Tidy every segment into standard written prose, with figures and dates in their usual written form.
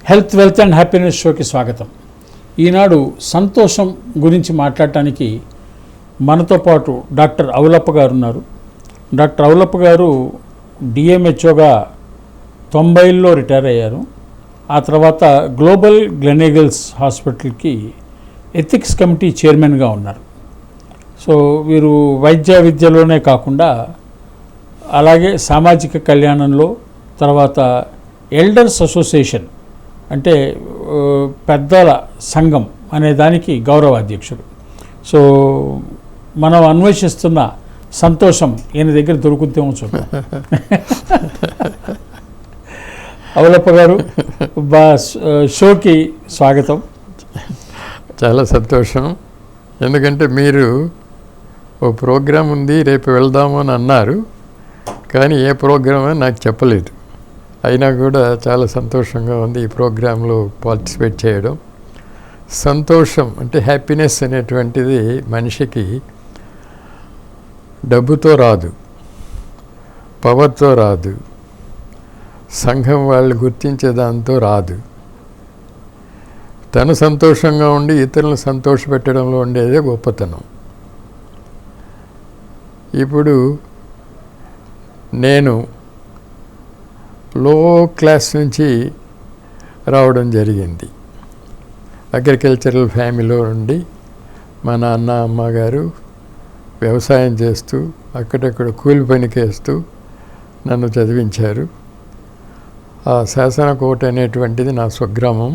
Health wealth and happiness షోకి స్వాగతం. ఈనాడు సంతోషం గురించి మాట్లాడటానికి మనతో పాటు డాక్టర్ అవులప్ప గారు ఉన్నారు. డాక్టర్ అవులప్ప గారు డిఎంహెచ్ఓగా 90లో రిటైర్ అయ్యారు. ఆ తర్వాత గ్లోబల్ గ్లెనెగల్స్ హాస్పిటల్కి ఎథిక్స్ కమిటీ చైర్మన్గా ఉన్నారు. సో వీరు వైద్య విద్యలోనే కాకుండా అలాగే సామాజిక కళ్యాణంలో, తర్వాత ఎల్డర్స్ అసోసియేషన్ అంటే పెద్దల సంఘం అనే దానికి గౌరవ అధ్యక్షుడు. సో మనం అన్వేషిస్తున్న సంతోషం ఈయన దగ్గర దొరుకుతేమో చూద్దాం. అవులప్ప గారు, షోకి స్వాగతం. చాలా సంతోషం. ఎందుకంటే మీరు ఓ ప్రోగ్రాం ఉంది రేపు వెళ్దాము అని అన్నారు, కానీ ఏ ప్రోగ్రామ్ అని నాకు చెప్పలేదు. అయినా కూడా చాలా సంతోషంగా ఉంది ఈ ప్రోగ్రాంలో పార్టిసిపేట్ చేయడం. సంతోషం అంటే హ్యాపీనెస్ అనేటువంటిది మనిషికి డబ్బుతో రాదు, పవర్తో రాదు, సంఘం వాళ్ళు గుర్తించే దాంతో రాదు. తను సంతోషంగా ఉండి ఇతరులను సంతోషపెట్టడంలో ఉండేదే గొప్పతనం. ఇప్పుడు నేను లో క్లాస్ నుంచి రావడం జరిగింది. అగ్రికల్చరల్ ఫ్యామిలీలో ఉండి మా నాన్న అమ్మగారు వ్యవసాయం చేస్తూ అక్కడక్కడ కూలి పనికి వేస్తూ నన్ను చదివించారు. ఆ శాసనకోట అనేటువంటిది నా స్వగ్రామం.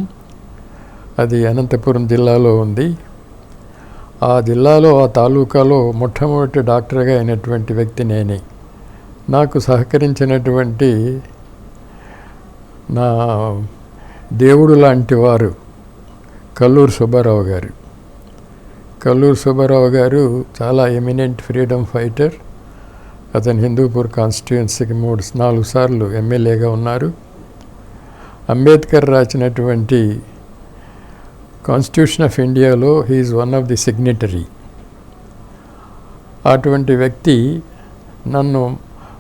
అది అనంతపురం జిల్లాలో ఉంది. ఆ జిల్లాలో ఆ తాలూకాలో మొట్టమొదటి డాక్టర్గా అయినటువంటి వ్యక్తి నేనే. నాకు సహకరించినటువంటి నా దేవుడు లాంటి వారు కల్లూరు సుబ్బారావు గారు. కల్లూరు సుబ్బారావు గారు చాలా ఎమినెంట్ ఫ్రీడమ్ ఫైటర్. అతను హిందూపూర్ కాన్స్టిట్యుయెన్సీకి 3-4 సార్లు ఎమ్మెల్యేగా ఉన్నారు. అంబేద్కర్ రాసినటువంటి కాన్స్టిట్యూషన్ ఆఫ్ ఇండియాలో he is one of the signatory. అటువంటి వ్యక్తి నన్ను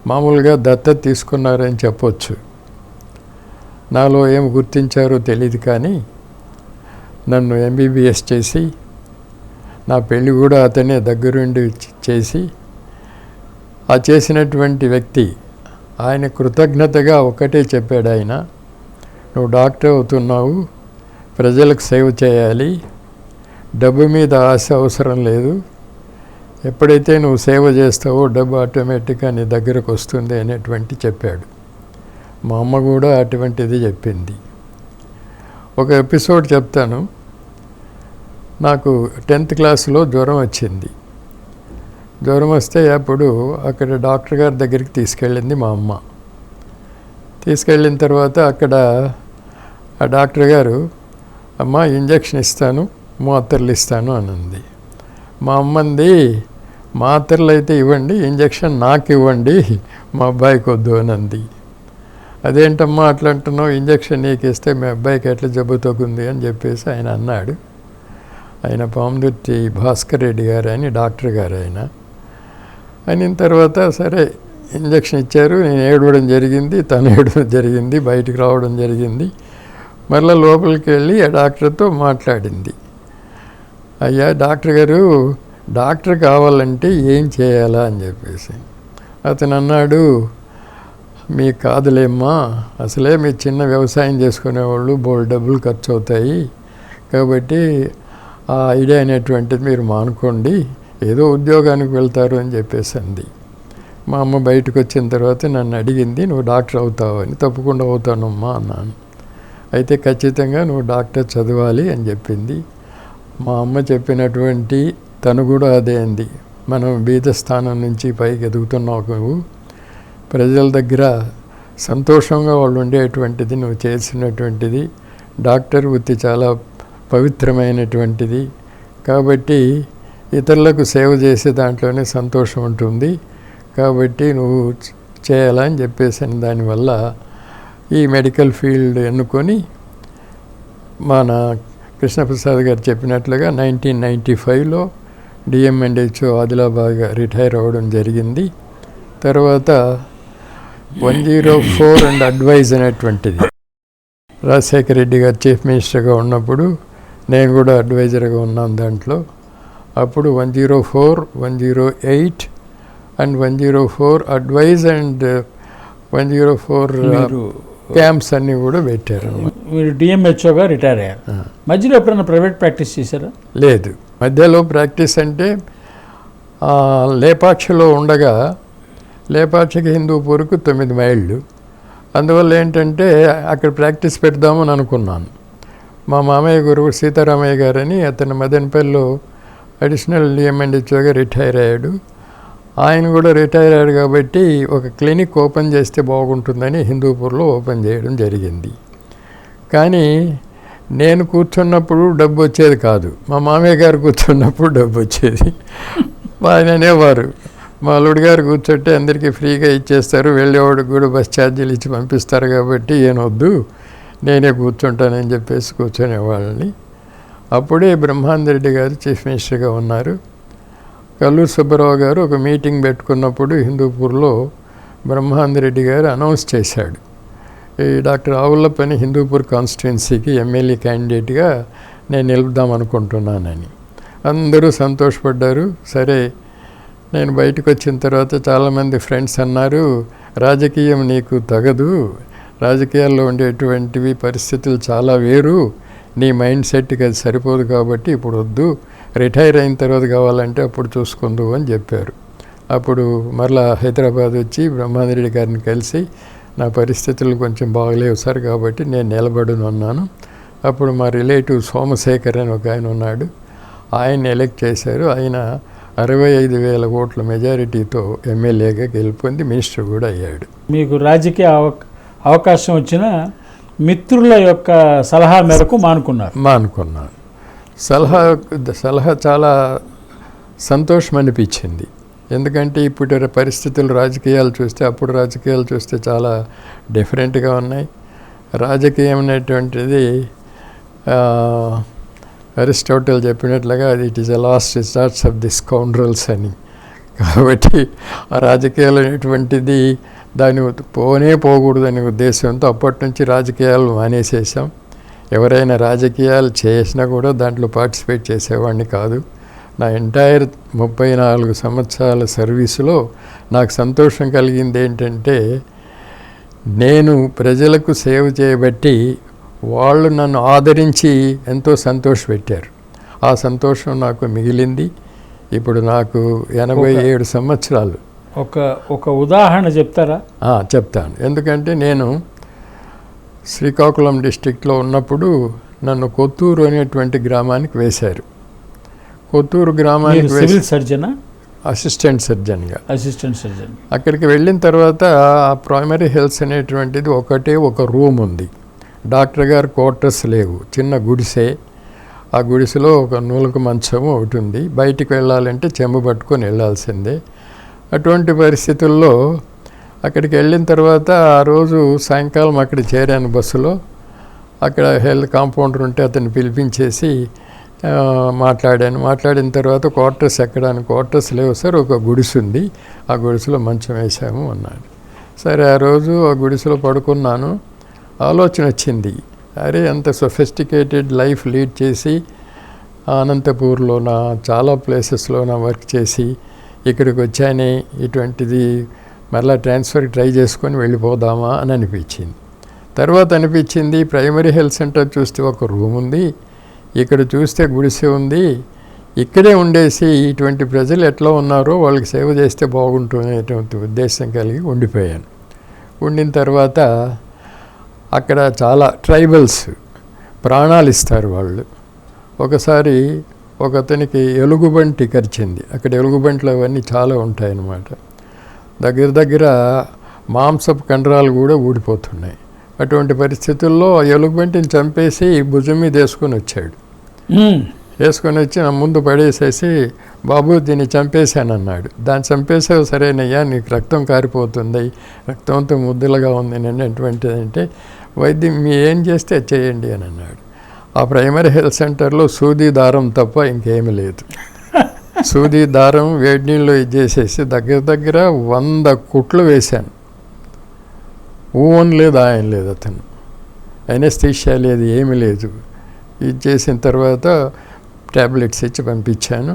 మామూలుగా దత్తత తీసుకున్నారని చెప్పొచ్చు. నాలో ఏం గుర్తించారో తెలియదు, కానీ నన్ను ఎంబీబీఎస్ చేసి నా పెళ్ళి కూడా అతనే దగ్గరుండి చేసి, ఆ చేసినటువంటి వ్యక్తి ఆయన కృతజ్ఞతగా ఒకటే చెప్పాడు. ఆయన, నువ్వు డాక్టర్ అవుతున్నావు, ప్రజలకు సేవ చేయాలి, డబ్బు మీద ఆశ అవసరం లేదు, ఎప్పుడైతే నువ్వు సేవ చేస్తావో డబ్బు ఆటోమేటిక్గా నీ దగ్గరకు వస్తుంది అనేటువంటి చెప్పాడు. మా అమ్మ కూడా అటువంటిది చెప్పింది. ఒక ఎపిసోడ్ చెప్తాను. నాకు 10th క్లాస్లో జ్వరం వచ్చింది. జ్వరం వస్తే అప్పుడు అక్కడ డాక్టర్ గారి దగ్గరికి తీసుకెళ్ళింది మా అమ్మ. తీసుకెళ్ళిన తర్వాత అక్కడ ఆ డాక్టర్ గారు, అమ్మ ఇంజక్షన్ ఇస్తాను, మాత్రలు ఇస్తాను అనంది. మా అమ్మంది, మాత్రలు అయితే ఇవ్వండి, ఇంజక్షన్ నాకు ఇవ్వండి, మా అబ్బాయికి వద్దు అనంది. అదేంటమ్మా అట్లా అంటున్నావు, ఇంజక్షన్ నీకు ఇస్తే మీ అబ్బాయికి ఎట్లా జబ్బు తగ్గుంది అని చెప్పేసి ఆయన అన్నాడు. ఆయన పాముదుర్తి భాస్కర్ రెడ్డి గారు అని డాక్టర్ గారు ఆయన. అయిన తర్వాత సరే ఇంజక్షన్ ఇచ్చారు. నేను ఏడవడం జరిగింది, తను ఏడవడం జరిగింది, బయటికి రావడం జరిగింది. మళ్ళీ లోపలికి వెళ్ళి ఆ డాక్టర్తో మాట్లాడింది. అయ్యా డాక్టర్ గారు, డాక్టర్ కావాలంటే ఏం చేయాలా అని చెప్పేసి. అతను అన్నాడు, మీకు కాదులేమ్మా, అసలే మీరు చిన్న వ్యవసాయం చేసుకునేవాళ్ళు, బోల్డ్ డబ్బులు ఖర్చు అవుతాయి, కాబట్టి ఆ ఐడియా అనేటువంటిది మీరు మానుకోండి, ఏదో ఉద్యోగానికి వెళ్తారు అని చెప్పేసి అంది. మా అమ్మ బయటకు వచ్చిన తర్వాత నన్ను అడిగింది, నువ్వు డాక్టర్ అవుతావు అని. తప్పకుండా అవుతానమ్మా అన్నాను. అయితే ఖచ్చితంగా నువ్వు డాక్టర్ చదవాలి అని చెప్పింది. మా అమ్మ చెప్పినటువంటి తను కూడా అదే అంది, మనం బీద స్థానం నుంచి పైకి ఎదుగుతున్నావు, ప్రజల దగ్గర సంతోషంగా వాళ్ళు ఉండేటువంటిది నువ్వు చేసినటువంటిది, డాక్టర్ వృత్తి చాలా పవిత్రమైనటువంటిది, కాబట్టి ఇతరులకు సేవ చేసే దాంట్లోనే సంతోషం ఉంటుంది, కాబట్టి నువ్వు చేయాలని చెప్పేసిన దానివల్ల ఈ మెడికల్ ఫీల్డ్ ఎన్నుకొని మన కృష్ణప్రసాద్ గారు చెప్పినట్లుగా 1995లో డిఎంఎన్హెచ్ఓ ఆదిలాబాద్గా రిటైర్ అవ్వడం జరిగింది. తర్వాత 104 అండ్ అడ్వైజ్ అనేటువంటిది రాజశేఖర రెడ్డి గారు చీఫ్ మినిస్టర్గా ఉన్నప్పుడు నేను కూడా అడ్వైజర్గా ఉన్నాను దాంట్లో. అప్పుడు 104, 108 అండ్ 104 అడ్వైజ్ అండ్ 104 క్యాంప్స్ అన్నీ కూడా పెట్టారు. మీరు డిఎంహెచ్ఓగా రిటైర్ అయ్యారు. మధ్యలో ఎప్పుడైనా ప్రైవేట్ ప్రాక్టీస్ చేశారా? లేదు. మధ్యలో ప్రాక్టీస్ అంటే లేపాక్షిలో ఉండగా, లేపాక్షికి హిందూపూర్కు 9 మైళ్ళు. అందువల్ల ఏంటంటే అక్కడ ప్రాక్టీస్ పెడదామని అనుకున్నాను. మా మామయ్య గురువు సీతారామయ్య గారని, అతను మదనపల్లిలో అడిషనల్ డిఎంఎండ్హెచ్ఓగా రిటైర్ అయ్యాడు. ఆయన కూడా రిటైర్ అయ్యాడు కాబట్టి ఒక క్లినిక్ ఓపెన్ చేస్తే బాగుంటుందని హిందూపూర్లో ఓపెన్ చేయడం జరిగింది. కానీ నేను కూర్చున్నప్పుడు డబ్బు వచ్చేది కాదు, మా మామయ్య గారు కూర్చున్నప్పుడు డబ్బు వచ్చేది. ఆయన అనేవారు, మా అల్లుడు గారు కూర్చుంటే అందరికీ ఫ్రీగా ఇచ్చేస్తారు, వెళ్ళేవాడికి కూడా బస్ ఛార్జీలు ఇచ్చి పంపిస్తారు కాబట్టి ఏనొద్దు, నేనే కూర్చుంటానని చెప్పేసి కూర్చునేవాళ్ళని. అప్పుడే బ్రహ్మానందరెడ్డి గారు చీఫ్ మినిస్టర్గా ఉన్నారు. కల్లూరు సుబ్బారావు గారు ఒక మీటింగ్ పెట్టుకున్నప్పుడు హిందూపూర్లో బ్రహ్మానందరెడ్డి గారు అనౌన్స్ చేశాడు, ఈ డాక్టర్ ఆవులప్పని హిందూపూర్ కాన్స్టిట్యున్సీకి ఎమ్మెల్యే క్యాండిడేట్గా నేను నిలుపుదాం అనుకుంటున్నానని. అందరూ సంతోషపడ్డారు. సరే, నేను బయటకు వచ్చిన తర్వాత చాలామంది ఫ్రెండ్స్ అన్నారు, రాజకీయం నీకు తగదు, రాజకీయాల్లో ఉండేటువంటివి పరిస్థితులు చాలా వేరు, నీ మైండ్ సెట్కి అది సరిపోదు కాబట్టి ఇప్పుడు వద్దు, రిటైర్ అయిన తర్వాత కావాలంటే అప్పుడు చూసుకుందు అని చెప్పారు. అప్పుడు మరలా హైదరాబాద్ వచ్చి బ్రహ్మానందరెడ్డి గారిని కలిసి, నా పరిస్థితులు కొంచెం బాగలేవు సార్ కాబట్టి నేను నిలబడును అన్నాను. అప్పుడు మా రిలేటివ్ సోమశేఖర్ అని ఒక ఆయన ఉన్నాడు, ఆయన ఎలక్ట్ చేశారు. ఆయన 65,000 ఓట్ల మెజారిటీతో ఎమ్మెల్యేగా గెలుపొంది మినిస్టర్ కూడా అయ్యాడు. మీకు రాజకీయ అవకాశం వచ్చిన మిత్రుల యొక్క సలహా మేరకు మానుకున్నాను. సలహా చాలా సంతోషం అనిపించింది. ఎందుకంటే ఇప్పుడు పరిస్థితులు, రాజకీయాలు చూస్తే, అప్పుడు రాజకీయాలు చూస్తే చాలా డిఫరెంట్గా ఉన్నాయి. రాజకీయం అనేటువంటిది అరిస్టాటిల్ చెప్పినట్లుగా it is a last resorts of the scoundrels అని. కాబట్టి ఆ రాజకీయాలు అనేటువంటిది దాన్ని పోకూడదనే ఉద్దేశంతో అప్పటి నుంచి రాజకీయాలు మానేసేసాం. ఎవరైనా రాజకీయాలు చేసినా కూడా దాంట్లో పార్టిసిపేట్ చేసేవాడిని కాదు. నా ఎంటైర్ 34 సంవత్సరాల సర్వీసులో నాకు సంతోషం కలిగింది ఏంటంటే, నేను ప్రజలకు సేవ చేయబట్టి వాళ్ళు నన్ను ఆదరించి ఎంతో సంతోషపెట్టారు. ఆ సంతోషం నాకు మిగిలింది. ఇప్పుడు నాకు 87 సంవత్సరాలు. ఒక ఉదాహరణ చెప్తారా? చెప్తాను. ఎందుకంటే నేను శ్రీకాకుళం డిస్ట్రిక్ట్లో ఉన్నప్పుడు నన్ను కొత్తూరు అనేటువంటి గ్రామానికి వేశారు. కొత్తూరు గ్రామానికి సివిల్ సర్జనా? అసిస్టెంట్ సర్జన్గా. అక్కడికి వెళ్ళిన తర్వాత ఆ ప్రైమరీ హెల్త్ అనేటువంటిది ఒక రూమ్ ఉంది. డాక్టర్ గారు క్వార్టర్స్ లేవు, చిన్న గుడిసె. ఆ గుడిసెలో ఒక నూలుకు మంచము ఒకటి ఉంది. బయటికి వెళ్ళాలంటే చెంబు పట్టుకొని వెళ్ళాల్సిందే. అటువంటి పరిస్థితుల్లో అక్కడికి వెళ్ళిన తర్వాత ఆ రోజు సాయంకాలం అక్కడ చేరాను బస్సులో. అక్కడ హెల్త్ కాంపౌండర్ ఉంటే అతన్ని పిలిపించేసి మాట్లాడిన తర్వాత క్వార్టర్స్ ఎక్కడానికి క్వార్టర్స్ లేవు సార్, ఒక గుడిసె ఉంది, ఆ గుడిసెలో మంచం వేసాము అన్నాడు. సరే, ఆ రోజు ఆ గుడిసెలో పడుకున్నాను. ఆలోచన వచ్చింది, అరే అంత సొఫిస్టికేటెడ్ లైఫ్ లీడ్ చేసి అనంతపూర్లో చాలా ప్లేసెస్లో వర్క్ చేసి ఇక్కడికి వచ్చానే, ఇటువంటిది మళ్ళీ ట్రాన్స్ఫర్కి ట్రై చేసుకొని వెళ్ళిపోదామా అని అనిపించింది. తర్వాత అనిపించింది, ప్రైమరీ హెల్త్ సెంటర్ చూస్తే ఒక రూమ్ ఉంది, ఇక్కడ చూస్తే గుడిసె ఉంది, ఇక్కడే ఉండేసి ఇటువంటి ప్రజలు ఎట్లా ఉన్నారో వాళ్ళకి సేవ చేస్తే బాగుంటుందనేటువంటి ఉద్దేశం కలిగి ఉండిపోయాను. ఉండిన తర్వాత అక్కడ చాలా ట్రైబల్స్ ప్రాణాలు ఇస్తారు వాళ్ళు. ఒకసారి ఒక అతనికి ఎలుగుబంటి కరిచింది. అక్కడ ఎలుగుబంట్లు అవన్నీ చాలా ఉంటాయన్నమాట. దగ్గర మాంసపు కండరాలు కూడా ఊడిపోతున్నాయి. అటువంటి పరిస్థితుల్లో ఎలుగుబంటిని చంపేసి భుజం మీద వేసుకొని వచ్చాడు. వేసుకొని వచ్చి నా ముందు పడేసేసి, బాబు దీన్ని చంపేశానన్నాడు. దాన్ని చంపేసావు సరేనయ్యా, నీకు రక్తం కారిపోతుంది, రక్తంతో ముద్దలుగా ఉంది అటువంటిది అంటే, వైద్యం మీ ఏం చేస్తే చేయండి అని అన్నాడు. ఆ ప్రైమరీ హెల్త్ సెంటర్లో సూది దారం తప్ప ఇంకేమీ లేదు. సూది దారం వేడి నీళ్ళు ఇచ్చేసేసి దగ్గర 100 కుట్లు వేశాను. ఊన్ లేదు, ఆయన లేదు. అతను ఎనస్థీషియా లేదు, ఏమీ లేదు. ఇది చేసిన తర్వాత ట్యాబ్లెట్స్ ఇచ్చి పంపించాను.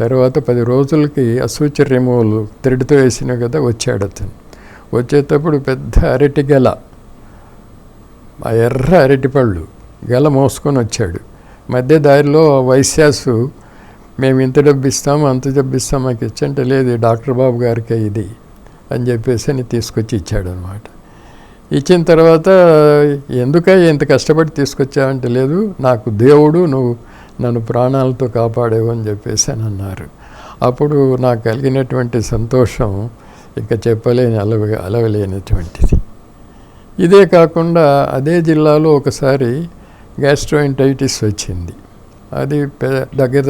తర్వాత 10 రోజులకి అసూచి రిమూవల్ థ్రెడ్తో వేసిన కదా వచ్చాడు అతను. వచ్చేటప్పుడు పెద్ద అరటి గెల, ఆ ఎర్ర అరటిపళ్ళు గెల మోసుకొని వచ్చాడు. మధ్య దారిలో వైశ్యాసు మేము ఇంత డబ్బు ఇస్తాము అంత డబ్బు ఇస్తాం మాకు ఇచ్చంటే లేదు డాక్టర్ బాబు గారికే ఇది అని చెప్పేసి అని తీసుకొచ్చి ఇచ్చాడు అనమాట. ఇచ్చిన తర్వాత ఎందుకయ్యా ఇంత కష్టపడి తీసుకొచ్చావంటే లేదు నాకు దేవుడు నువ్వు నన్ను ప్రాణాలతో కాపాడేవు అని చెప్పేసి అని అన్నారు. అప్పుడు నాకు కలిగినటువంటి సంతోషం ఇక చెప్పలేని అలవలేనటువంటిది. ఇదే కాకుండా అదే జిల్లాలో ఒకసారి గ్యాస్ట్రోఎంటైటిస్ వచ్చింది. అది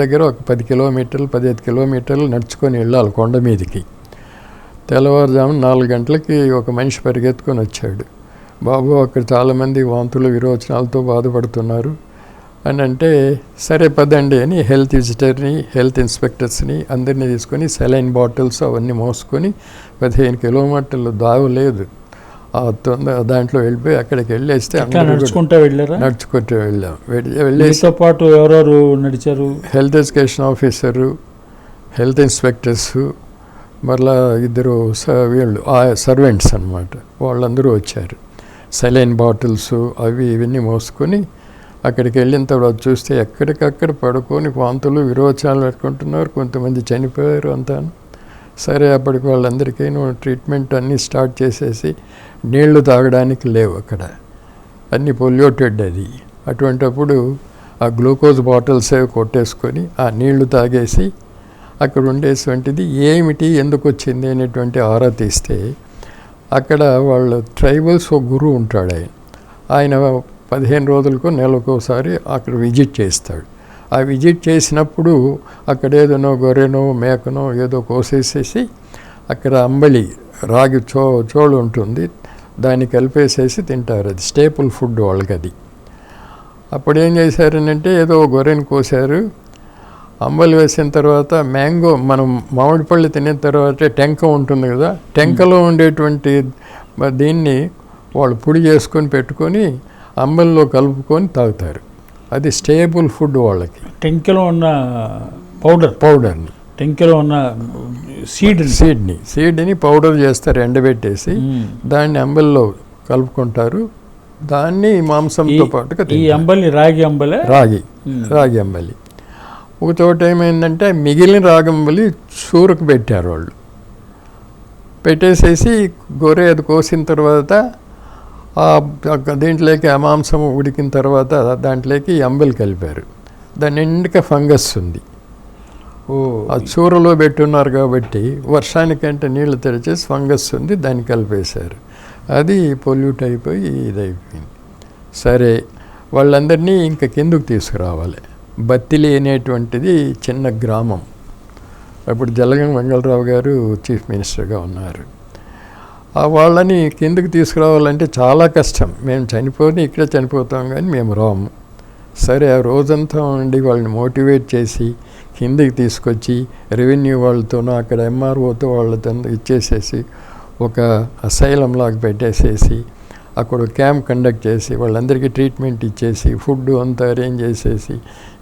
దగ్గర ఒక 10 కిలోమీటర్లు 15 కిలోమీటర్లు నడుచుకొని వెళ్ళాలి కొండ మీదకి. తెల్లవారుజామున 4 గంటలకి ఒక మనిషి పరిగెత్తుకొని వచ్చాడు. బాబు అక్కడ చాలామంది వాంతులు విరోచనాలతో బాధపడుతున్నారు అని అంటే సరే పదండి అని హెల్త్ విజిటర్ని హెల్త్ ఇన్స్పెక్టర్స్ని అందరినీ తీసుకొని సెలైన్ బాటిల్స్ అవన్నీ మోసుకొని 15 కిలోమీటర్లు దావలేదు దాంట్లో వెళ్ళిపోయి అక్కడికి వెళ్ళేస్తే నడుచుకుంటూ వెళ్ళారా? నడుచుకుంటూ వెళ్ళాం. వెళ్ళేతో పాటు ఎవరెవరు నడిచారు? Health education officer, health inspectors, మరలా 2 వీళ్ళు సర్వెంట్స్ అన్నమాట, వాళ్ళందరూ వచ్చారు. సెలైన్ బాటిల్స్ అవి ఇవన్నీ మోసుకొని అక్కడికి వెళ్ళిన తర్వాత చూస్తే ఎక్కడికక్కడ పడుకొని వాంతులు విరోచనాలు పెట్టుకుంటున్నారు. కొంతమంది చనిపోయారు అంతా. సరే అప్పటికి వాళ్ళందరికీ ట్రీట్మెంట్ అన్నీ స్టార్ట్ చేసేసి నీళ్లు తాగడానికి లేవు అక్కడ, అన్నీ పొల్యూటెడ్ అది. అటువంటప్పుడు ఆ గ్లూకోజ్ బాటిల్స్ అవి కొట్టేసుకొని ఆ నీళ్లు తాగేసి అక్కడ ఉండేటువంటిది ఏమిటి ఎందుకు వచ్చింది అనేటువంటి ఆరా తీస్తే అక్కడ వాళ్ళ ట్రైబల్స్ ఒక గురువు ఉంటాడు. ఆయన 15 రోజులకు నెలకోసారి అక్కడ విజిట్ చేస్తాడు. ఆ విజిట్ చేసినప్పుడు అక్కడ ఏదోనో గొర్రెనో మేకనో ఏదో కోసేసేసి అక్కడ అంబలి రాగి చోళు ఉంటుంది, దాన్ని కలిపేసేసి తింటారు. అది స్టేపుల్ ఫుడ్ వాళ్ళకి అది. అప్పుడు ఏం చేశారనంటే ఏదో గొర్రెని కోసారు, అంబలి వేసిన తర్వాత మ్యాంగో మనం మామిడి పళ్ళు తినిన తర్వాత టెంక ఉంటుంది కదా, టెంకలో ఉండేటువంటి దీన్ని వాళ్ళు పొడి చేసుకొని పెట్టుకొని అంబలిలో కలుపుకొని తాగుతారు. అది స్టేబుల్ ఫుడ్ వాళ్ళకి. టెంకలో ఉన్న పౌడర్ని టెంకలో ఉన్న సీడ్ని పౌడర్ చేస్తారు, ఎండబెట్టేసి దాన్ని అంబలిలో కలుపుకుంటారు. దాన్ని మాంసంతో పాటుగా ఈ అంబలి రాగి అంబలి. ఒక చోట ఏమైందంటే మిగిలిన రాగి అంబలి చూరుకు పెట్టారు వాళ్ళు. పెట్టేసేసి గొర్రె అది కోసిన తర్వాత దీంట్లోకి ఆ మాంసం ఉడికిన తర్వాత దాంట్లోకి అంబలి కలిపారు. దాని నిండుగా ఫంగస్ ఉంది. ఆ చూరలో పెట్టున్నారు కాబట్టి వర్షానికంటే నీళ్లు తెరిచేసి ఫంగస్ ఉంది, దాన్ని కలిపేశారు. అది పొల్యూట్ అయిపోయి ఇదైపోయింది. సరే వాళ్ళందరినీ ఇంకా కిందకు తీసుకురావాలి. బత్తిలి అనేటువంటిది చిన్న గ్రామం. అప్పుడు జలగం వెంగళరావు గారు చీఫ్ మినిస్టర్గా ఉన్నారు. వాళ్ళని కిందకి తీసుకురావాలంటే చాలా కష్టం. మేము చనిపోతే ఇక్కడే చనిపోతాం కానీ మేము రాము. సరే ఆ రోజంతా ఉండి వాళ్ళని మోటివేట్ చేసి కిందకి తీసుకొచ్చి రెవెన్యూ వాళ్ళతోనూ అక్కడ ఎంఆర్ఓతో వాళ్ళతో ఇచ్చేసేసి ఒక అసైలం లాగా పెట్టేసేసి అక్కడ క్యాంప్ కండక్ట్ చేసి వాళ్ళందరికీ ట్రీట్మెంట్ ఇచ్చేసి ఫుడ్ అంతా అరేంజ్ చేసేసి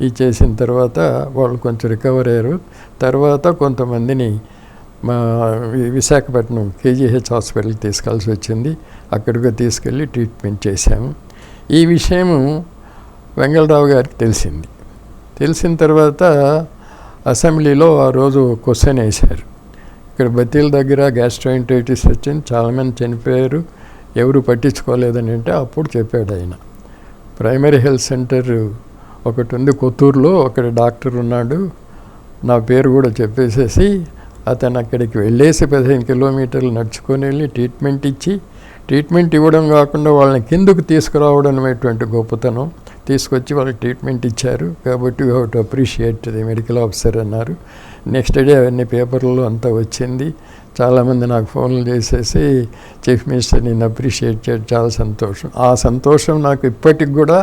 ఇచ్చేసిన తర్వాత వాళ్ళు కొంచెం రికవర్ అయ్యారు. తర్వాత కొంతమందిని మా విశాఖపట్నం కేజీహెచ్ హాస్పిటల్కి తీసుకెళ్ళాల్సి వచ్చింది. అక్కడికి తీసుకెళ్ళి ట్రీట్మెంట్ చేశాము. ఈ విషయము వెంగళరావు గారికి తెలిసింది. తెలిసిన తర్వాత అసెంబ్లీలో ఆ రోజు క్వశ్చన్ వేశారు. ఇక్కడ బత్తీల దగ్గర గ్యాస్ట్రోఎంటరైటిస్ వచ్చింది, చాలామంది చనిపోయారు, ఎవరు పట్టించుకోలేదని అంటే అప్పుడు చెప్పాడు ఆయన. ప్రైమరీ హెల్త్ సెంటర్ ఒకటి ఉంది కొత్తూరులో, అక్కడ డాక్టర్ ఉన్నాడు, నా పేరు కూడా చెప్పేసేసి అతను అక్కడికి వెళ్ళేసి 15 కిలోమీటర్లు నడుచుకొని వెళ్ళి ట్రీట్మెంట్ ఇవ్వడం కాకుండా వాళ్ళని కిందకు తీసుకురావడం అనేటువంటి గొప్పతనం. తీసుకొచ్చి వాళ్ళకి ట్రీట్మెంట్ ఇచ్చారు. కాబట్టి we have to appreciate the medical officer అన్నారు. నెక్స్ట్ డే అవన్నీ పేపర్లలో అంతా వచ్చింది. చాలామంది నాకు ఫోన్లు చేసేసి చీఫ్ మినిస్టర్ నేను అప్రిషియేట్ చేయడం చాలా సంతోషం. ఆ సంతోషం నాకు ఇప్పటికి కూడా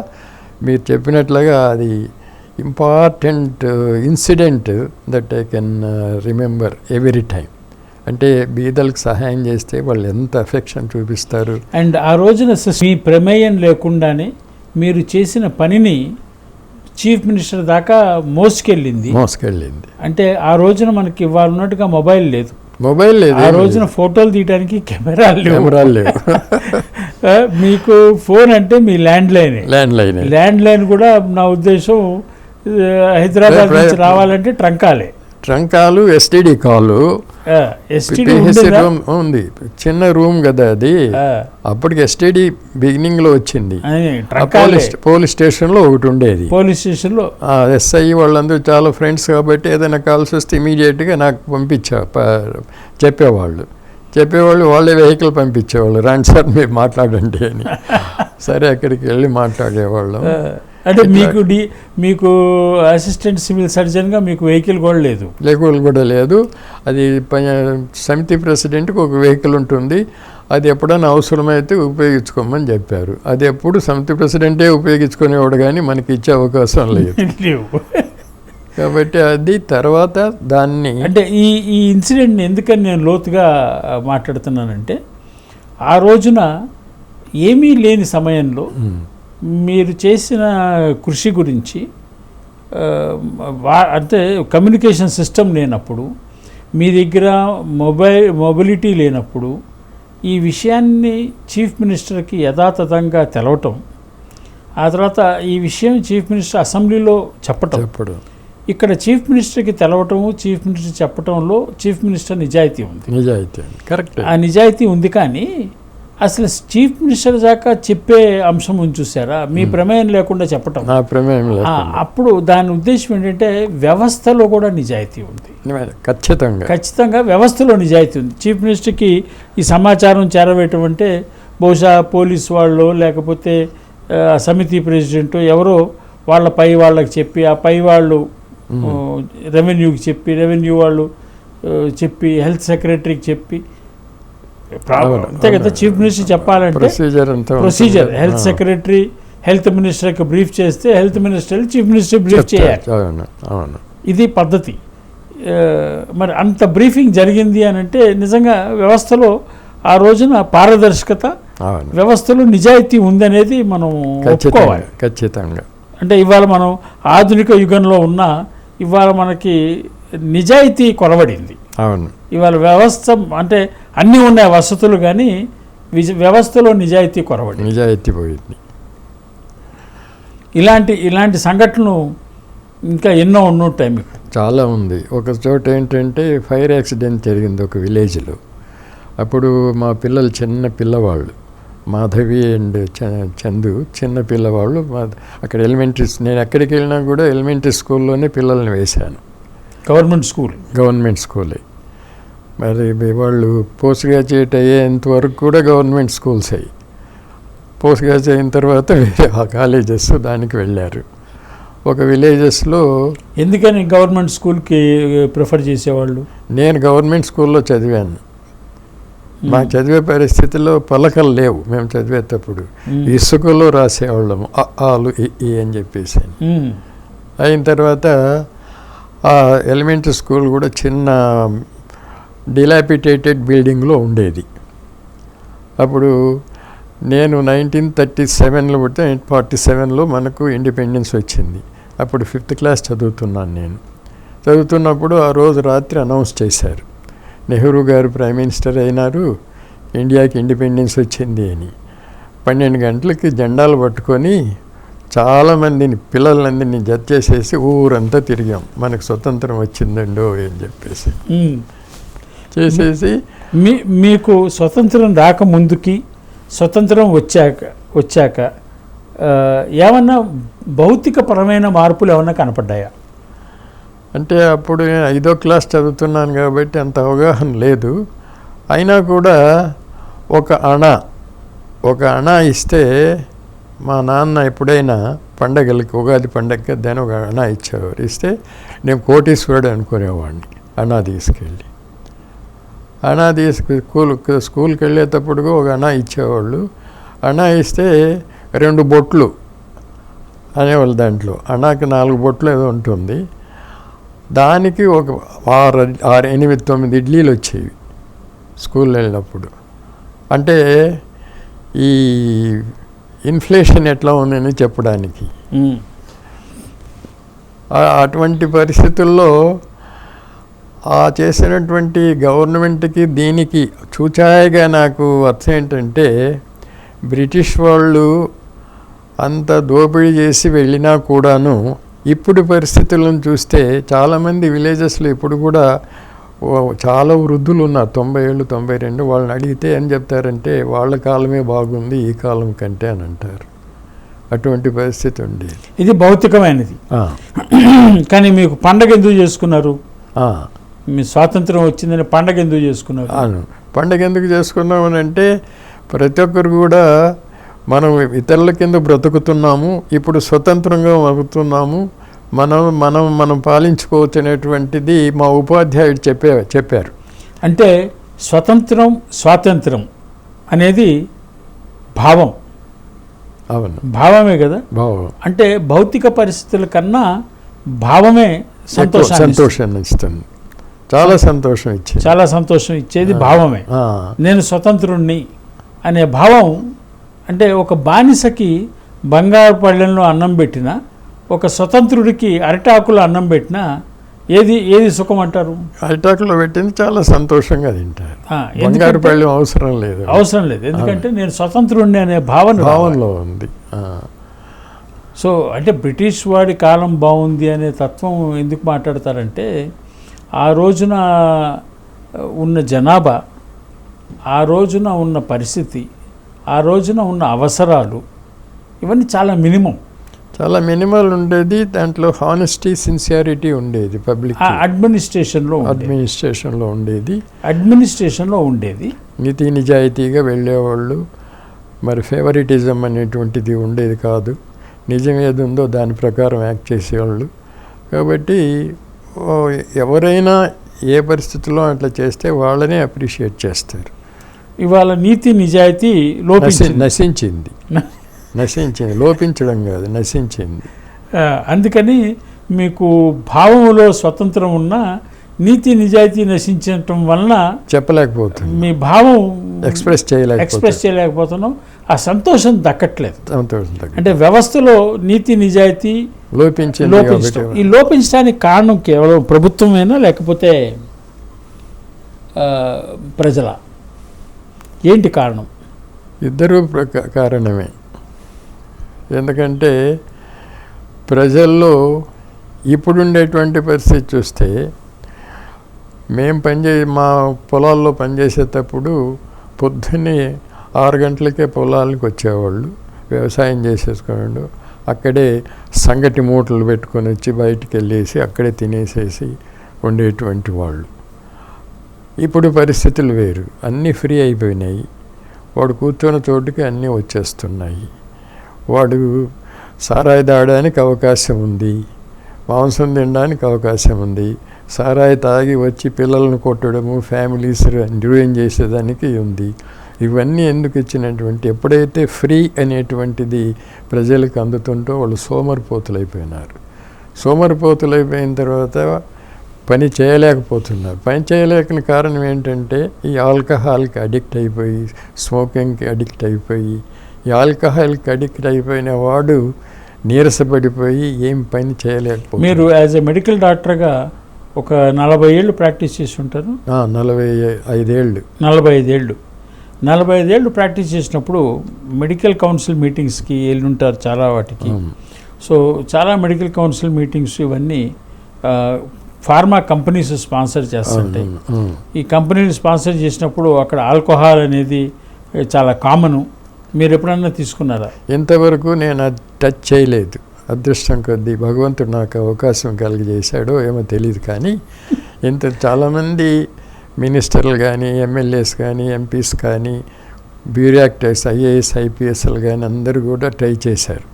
మీరు చెప్పినట్లుగా అది important incident that I can remember every time. అంటే బీదలకు సహాయం చేస్తే వాళ్ళు ఎంత అఫెక్షన్ చూపిస్తారు. అండ్ ఆ రోజున మీ ప్రమేయం లేకుండానే మీరు చేసిన పనిని చీఫ్ మినిస్టర్ దాకా మోసుకెళ్ళింది. అంటే ఆ రోజున మనకి ఇవాళ ఉన్నట్టుగా మొబైల్ లేదు. ఆ రోజున ఫోటోలు తీయడానికి కెమెరాలు లేవు. మీకు ఫోన్ అంటే మీ ల్యాండ్ లైన్ కూడా నా ఉద్దేశం హైదరాబాద్ నుంచి రావాలంటే ట్రంకాలు ఎస్టీడీ కాలు ఉంది. చిన్న రూమ్ కదా అది. అప్పటికి ఎస్టీడీ బిగినింగ్ లో వచ్చింది. పోలీస్ స్టేషన్ లో ఒకటి ఉండేది. పోలీస్ స్టేషన్ లో ఎస్ఐ వాళ్ళందరూ చాలా ఫ్రెండ్స్ కాబట్టి ఏదైనా కాల్స్ వస్తే ఇమీడియట్ గా నాకు చెప్పేవాళ్ళు వాళ్ళే వెహికల్ పంపించేవాళ్ళు. రండి సార్ మీరు మాట్లాడండి అని. సరే అక్కడికి వెళ్ళి మాట్లాడేవాళ్ళం. అంటే మీకు అసిస్టెంట్ సివిల్ సర్జన్గా మీకు వెహికల్ కూడా లేదు. అది సమితి ప్రెసిడెంట్కి ఒక వెహికల్ ఉంటుంది. అది ఎప్పుడైనా అవసరమైతే ఉపయోగించుకోమని చెప్పారు. అది ఎప్పుడు సమితి ప్రెసిడెంటే ఉపయోగించుకునేవాడు కానీ మనకి ఇచ్చే అవకాశం లేదు. కాబట్టి అది తర్వాత దాన్ని అంటే ఈ ఇన్సిడెంట్ని ఎందుకని నేను లోతుగా మాట్లాడుతున్నానంటే ఆ రోజున ఏమీ లేని సమయంలో మీరు చేసిన కృషి గురించి అంటే కమ్యూనికేషన్ సిస్టమ్ లేనప్పుడు, మీ దగ్గర మొబిలిటీ లేనప్పుడు ఈ విషయాన్ని చీఫ్ మినిస్టర్కి యథాతథంగా తెలవటం, ఆ తర్వాత ఈ విషయం చీఫ్ మినిస్టర్ అసెంబ్లీలో చెప్పటం, ఇక్కడ చీఫ్ మినిస్టర్కి తెలవటము, చీఫ్ మినిస్టర్ చెప్పటంలో చీఫ్ మినిస్టర్ నిజాయితీ కరెక్ట్. ఆ నిజాయితీ ఉంది. కానీ అసలు చీఫ్ మినిస్టర్ దాకా చెప్పే అంశం చూసారా, మీ ప్రమేయం లేకుండా చెప్పటం. అప్పుడు దాని ఉద్దేశం ఏంటంటే వ్యవస్థలో కూడా నిజాయితీ ఉంది. ఖచ్చితంగా వ్యవస్థలో నిజాయితీ ఉంది. చీఫ్ మినిస్టర్కి ఈ సమాచారం చేరవేయటం అంటే బహుశా పోలీస్ వాళ్ళు లేకపోతే సమితి ప్రెసిడెంట్ ఎవరో వాళ్ళకి చెప్పి, ఆ పై వాళ్ళు రెవెన్యూకి చెప్పి, రెవెన్యూ వాళ్ళు చెప్పి, హెల్త్ సెక్రటరీకి చెప్పి, అంతే కదా చీఫ్ మినిస్టర్ చెప్పాలంటే ప్రొసీజర్. హెల్త్ సెక్రటరీ హెల్త్ మినిస్టర్కి బ్రీఫ్ చేస్తే health minister chief minister brief చేయాలి. ఇది పద్ధతి. మరి అంత బ్రీఫింగ్ జరిగింది అని అంటే నిజంగా వ్యవస్థలో ఆ రోజున పారదర్శకత, వ్యవస్థలో నిజాయితీ ఉందనేది మనం ఒప్పుకోవాలి. ఖచ్చితంగా. అంటే ఇవాళ మనం ఆధునిక యుగంలో ఉన్న ఇవాళ మనకి నిజాయితీ కొరవడింది. ఇవాళ వ్యవస్థ అంటే అన్నీ ఉన్నాయి వసతులు, కానీ వ్యవస్థలో నిజాయితీ పోయింది. ఇలాంటి సంఘటనలు ఇంకా ఎన్నో ఉంటాయి. మీకు చాలా ఉంది. ఒక చోట ఏంటంటే ఫైర్ యాక్సిడెంట్ జరిగింది ఒక విలేజ్లో. అప్పుడు మా పిల్లలు చిన్న పిల్లవాళ్ళు, మాధవి అండ్ చందు చిన్న పిల్లవాళ్ళు. అక్కడ నేను ఎక్కడికి వెళ్ళినా కూడా ఎలిమెంటరీ స్కూల్లోనే పిల్లల్ని వేశాను. గవర్నమెంట్ స్కూలే. మరి వాళ్ళు పోస్ట్ గ్రాడ్యుయేట్ అయ్యేంత వరకు కూడా గవర్నమెంట్ స్కూల్స్ అయ్యి, పోస్ట్ గ్రాడ్యుయేట్ అయిన తర్వాత వేరే కాలేజెస్ దానికి వెళ్ళారు. ఒక విలేజెస్లో. ఎందుకని గవర్నమెంట్ స్కూల్కి ప్రిఫర్ చేసేవాళ్ళు? నేను గవర్నమెంట్ స్కూల్లో చదివాను. మాకు చదివే పరిస్థితుల్లో పలకలు లేవు. మేము చదివేటప్పుడు ఇసుకలో రాసేవాళ్ళము ఆలు ఈ అని చెప్పేసి. అయిన తర్వాత ఆ ఎలిమెంటరీ స్కూల్ కూడా చిన్న డిలాపిటేటెడ్ బిల్డింగ్లో ఉండేది. అప్పుడు నేను 1937లో పుడితే 1947లో మనకు ఇండిపెండెన్స్ వచ్చింది. అప్పుడు 5th క్లాస్ చదువుతున్నాను నేను. చదువుతున్నప్పుడు ఆ రోజు రాత్రి అనౌన్స్ చేశారు, నెహ్రూ గారు ప్రైమ్ మినిస్టర్ అయినారు, ఇండియాకి ఇండిపెండెన్స్ వచ్చింది అని. 12 గంటలకి జెండాలు పట్టుకొని చాలామందిని పిల్లలందరినీ జత చేసేసి ఊరంతా తిరిగాం, మనకు స్వతంత్రం వచ్చిందండో అని చెప్పేసి చేసేసి. మీకు స్వతంత్రం రాకముందుకి స్వతంత్రం వచ్చాక ఏమన్నా భౌతికపరమైన మార్పులు ఏమన్నా కనపడ్డాయా? అంటే అప్పుడు నేను 5వ క్లాస్ చదువుతున్నాను కాబట్టి అంత అవగాహన లేదు. అయినా కూడా ఒక అణ ఇస్తే మా నాన్న ఎప్పుడైనా పండగలకి, ఉగాది పండగకి దాన్ని ఒక అణ ఇచ్చేవారు. ఇస్తే నేను కోటీశ్వరుడు అనుకునేవాడిని. అణ తీసుకెళ్ళి స్కూల్కి వెళ్ళేటప్పుడు ఒక అణ ఇచ్చేవాళ్ళు. అణ ఇస్తే 2 బొట్లు అనేవాళ్ళు. దాంట్లో అణకి 4 బొట్లు ఏదో ఉంటుంది. దానికి ఒక 6, 8, 9 ఇడ్లీలు వచ్చేవి. స్కూల్ వెళ్ళినప్పుడు. అంటే ఈ ఇన్ఫ్లేషన్ ఎట్లా ఉందని చెప్పడానికి. అటువంటి పరిస్థితుల్లో ఆ చేసినటువంటి గవర్నమెంట్కి దీనికి చూచాయిగా నాకు అర్థం ఏంటంటే, బ్రిటిష్ వాళ్ళు అంత దోపిడీ చేసి వెళ్ళినా కూడాను ఇప్పుడు పరిస్థితులను చూస్తే చాలామంది విలేజెస్లో ఇప్పుడు కూడా చాలా వృద్ధులు ఉన్నారు, 90 ఏళ్ళు 92. వాళ్ళని అడిగితే ఏం చెప్తారంటే వాళ్ళ కాలమే బాగుంది ఈ కాలం కంటే అని అంటారు. అటువంటి పరిస్థితి ఉండేది. ఇది భౌతికమైనది. కానీ మీకు పండగ ఎందుకు చేసుకున్నారు? మీ స్వాతంత్రం వచ్చిందని పండగ ఎందుకు చేసుకున్నారు? పండగ ఎందుకు చేసుకున్నామని అంటే, ప్రతి ఒక్కరు కూడా మనం ఇతరుల కింద బ్రతుకుతున్నాము, ఇప్పుడు స్వతంత్రంగా బ్రతుకుతున్నాము, మనం పాలించుకోవచ్చు అనేటువంటిది మా ఉపాధ్యాయుడు చెప్పారు. అంటే స్వాతంత్రం అనేది భావం. అవును, భావమే కదా. భావం అంటే భౌతిక పరిస్థితుల కన్నా భావమే సంతోషాన్ని ఇస్తుంది. చాలా సంతోషం ఇచ్చేది భావమే. నేను స్వతంత్రుణ్ణి అనే భావం. అంటే ఒక బానిసకి బంగారు పళ్ళెంలో అన్నం పెట్టినా, ఒక స్వతంత్రుడికి అరిటాకులో అన్నం పెట్టినా ఏది సుఖం అంటారు? అరిటాకులో పెట్టింది చాలా సంతోషంగా తింటారు. బంగారు పళ్ళెం అవసరం లేదు. ఎందుకంటే నేను స్వతంత్రుడిని అనే భావనలో ఉంది. సో అంటే బ్రిటిష్ వాడి కాలం బాగుంది అనే తత్వం ఎందుకు మాట్లాడతారంటే, ఆ రోజున ఉన్న జనాభా, ఆ రోజున ఉన్న పరిస్థితి, ఆ రోజున ఉన్న అవసరాలు, ఇవన్నీ చాలా మినిమల్ ఉండేది. దాంట్లో హానెస్టీ, సిన్సియారిటీ ఉండేది. పబ్లిక్ అడ్మినిస్ట్రేషన్లో ఉండేది. నీతి నిజాయితీగా వెళ్ళేవాళ్ళు. మరి ఫేవరిటిజం అనేటువంటిది ఉండేది కాదు. నిజం ఏది ఉందో దాని ప్రకారం యాక్ట్ చేసేవాళ్ళు. కాబట్టి ఎవరైనా ఏ పరిస్థితుల్లో అట్లా చేస్తే వాళ్ళనే అప్రిషియేట్ చేస్తారు. ఇవాళ నీతి నిజాయితీ నశించింది. లోపించడం కాదు, నశించింది. అందుకని మీకు భావంలో స్వతంత్రం ఉన్నా నీతి నిజాయితీ నశించడం వలన చెప్పలేకపోతుంది, మీ భావం ఎక్స్ప్రెస్ చేయలేకపోతున్నాం. ఆ సంతోషం దక్కట్లేదు. అంటే వ్యవస్థలో నీతి నిజాయితీ ఈ లోపించడానికి కారణం కేవలం ప్రభుత్వమేనా, లేకపోతే ప్రజల? ఏంటి కారణం? ఇద్దరూ కారణమే. ఎందుకంటే ప్రజల్లో ఇప్పుడుండేటువంటి పరిస్థితి చూస్తే, మా పొలాల్లో పనిచేసేటప్పుడు పొద్దున్నే 6 గంటలకే పొలాలకు వచ్చేవాళ్ళు, వ్యవసాయం చేసేసుకోండు. అక్కడే సంగటి మూటలు పెట్టుకొని వచ్చి బయటికి వెళ్ళేసి అక్కడే తినేసేసి ఉండేటువంటి వాళ్ళు. ఇప్పుడు పరిస్థితులు వేరు, అన్నీ ఫ్రీ అయిపోయినాయి. వాడు కూర్చున్న చోటుకి అన్నీ వచ్చేస్తున్నాయి. వాడు సారాయి తాగడానికి అవకాశం ఉంది, మాంసం తినడానికి అవకాశం ఉంది. సారాయి తాగి వచ్చి పిల్లలను కొట్టడము, ఫ్యామిలీస్ డ్యూయింగ్ చేసేదానికి ఉంది. ఇవన్నీ ఎందుకు ఇచ్చినటువంటి, ఎప్పుడైతే ఫ్రీ అనేటువంటిది ప్రజలకు అందుతుంటో వాళ్ళు సోమరిపోతులైపోయిన తర్వాత పని చేయలేకపోతున్నారు. పని చేయలేకని కారణం ఏంటంటే, ఈ ఆల్కహాల్కి అడిక్ట్ అయిపోయి, స్మోకింగ్కి అడిక్ట్ అయిపోయి, ఈ ఆల్కహాల్కి అడిక్ట్ అయిపోయిన వాడు నీరసపడిపోయి ఏం పని చేయలేకపోతే. మీరు యాజ్ ఎ మెడికల్ డాక్టర్గా ఒక 40 ఏళ్ళు ప్రాక్టీస్ చేసి ఉంటారు. 45 ఏళ్ళు ప్రాక్టీస్ చేసినప్పుడు మెడికల్ కౌన్సిల్ మీటింగ్స్కి వెళ్ళి ఉంటారు చాలా వాటికి. సో చాలా మెడికల్ కౌన్సిల్ మీటింగ్స్ ఇవన్నీ ఫార్మా కంపెనీస్ స్పాన్సర్ చేస్తుంటాయి. ఈ కంపెనీలు స్పాన్సర్ చేసినప్పుడు అక్కడ ఆల్కహాల్ అనేది చాలా కామను. మీరు ఎప్పుడన్నా తీసుకున్నారా? ఇంతవరకు నేను టచ్ చేయలేదు. అదృష్టం కొద్దీ భగవంతుడు నాకు అవకాశం కలిగజేశాడో ఏమో తెలియదు. కానీ చాలామంది మినిస్టర్లు కానీ, ఎమ్మెల్యేస్ కానీ, ఎంపీస్ కానీ, బ్యూరోక్రాట్స్, ఐఏఎస్, ఐపీఎస్లు కానీ అందరూ కూడా ట్రై చేశారు.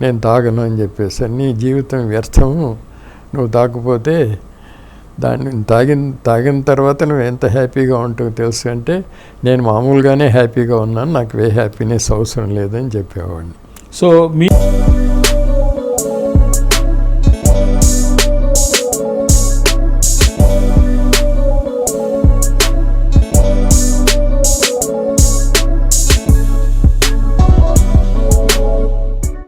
నేను తాగను అని చెప్పేసాను. నీ జీవితం వ్యర్థము, నువ్వు తాగకపోతే దాన్ని తాగిన తర్వాత నువ్వు ఎంత హ్యాపీగా ఉంటావో తెలుసు అంటే, నేను మామూలుగానే హ్యాపీగా ఉన్నాను, నాకు హ్యాపీనెస్ అవసరం లేదని చెప్పేవాడిని. సో మీ